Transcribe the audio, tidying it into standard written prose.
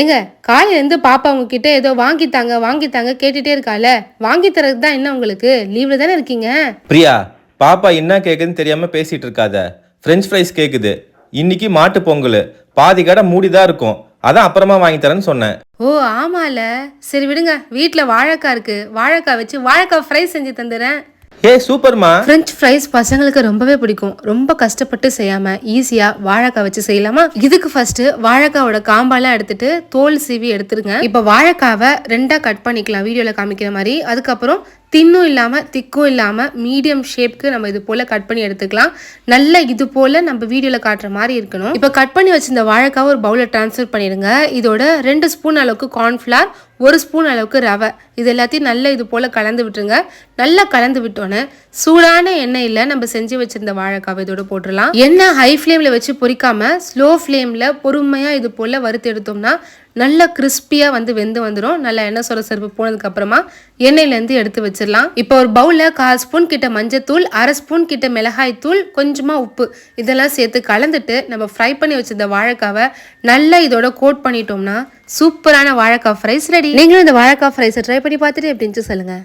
ஏங்க காலையிலேருந்து பாப்பா உங்ககிட்ட ஏதோ வாங்கித்தாங்க கேட்டுட்டே இருக்கால, வாங்கி தரது தான் என்ன உங்களுக்கு? லீவ்ல தானே இருக்கீங்க? பிரியா, பாப்பா என்ன கேக்குதுன்னு தெரியாம பேசிட்டு இருக்காத. பிரெஞ்ச் ஃப்ரைஸ் கேக்குது. இன்னைக்கு மாட்டு பொங்கல். பாதி கடை மூடிதான் இருக்கும். அதான் அப்புறமா வாங்கி தரேன்னு சொன்னேன். ஓ ஆமால, சரி விடுங்க, வீட்டில் வாழைக்காய் இருக்கு, வாழைக்காய் வச்சு வாழைக்காய் ஃப்ரை செஞ்சு தந்துடுறேன். ஏ சூப்பர்மா. பிரெஞ்ச் ஃப்ரைஸ் பசங்களுக்கு ரொம்பவே பிடிக்கும். ரொம்ப கஷ்டப்பட்டு செய்யாம ஈஸியா வாழைக்காய் வச்சு செய்யலாமா? இதுக்கு ஃபர்ஸ்ட் வாழைக்காவோட காம்பெல்லாம் எடுத்துட்டு தோல் சீவி எடுத்துருங்க. இப்போ வாழைக்காவை ரெண்டா கட் பண்ணிக்கலாம் வீடியோல காமிக்கிற மாதிரி. அதுக்கப்புறம் தின்னும் இல்லாம திக்கும் இல்லாம மீடியம் ஷேப்க்கு நம்ம இது போல கட் பண்ணி எடுத்துக்கலாம். நல்ல இது போல நம்ம வீடியோல காட்டுற மாதிரி இருக்கணும். இப்போ கட் பண்ணி வச்சிருந்த வாழைக்காவை ஒரு பவுல டிரான்ஸ்ஃபர் பண்ணிடுங்க. இதோட 2 ஸ்பூன் அளவுக்கு கார்ன்ஃபிளவர், 1 ஸ்பூன் அளவுக்கு ரவை, இது எல்லாத்தையும் நல்லா இது போல கலந்து விட்டுருங்க. நல்லா கலந்து விட்டோன்னே சூடான எண்ணெயில் நம்ம செஞ்சு வச்சிருந்த வாழைக்காவை இதோட போட்டுடலாம். எண்ணெய் ஹை ஃப்ளேம்ல வச்சு பொரிக்காம ஸ்லோ ஃப்ளேம்ல பொறுமையா இது போல வறுத்து எடுத்தோம்னா நல்லா கிறிஸ்பியா வெந்து வந்துடும். நல்லா எண்ணெய் சொரசரப்பு போனதுக்கு அப்புறமா எண்ணெயிலேருந்து எடுத்து வச்சிடலாம். இப்போ ஒரு பவுல்ல 1/4 ஸ்பூன் கிட்ட மஞ்சத்தூள், 1/2 ஸ்பூன் கிட்ட மிளகாய் தூள், கொஞ்சமா உப்பு இதெல்லாம் சேர்த்து கலந்துட்டு நம்ம ஃப்ரை பண்ணி வச்சிருந்த வாழைக்காவை நல்லா இதோட கோட் பண்ணிட்டோம்னா சூப்பரான வாழைக்காய் ஃப்ரைஸ் ரெடி. நீங்களும் இந்த வாழைக்காய் ஃப்ரைஸை ட்ரை பண்ணி பார்த்துட்டு எப்படின்னு சொல்லுங்க.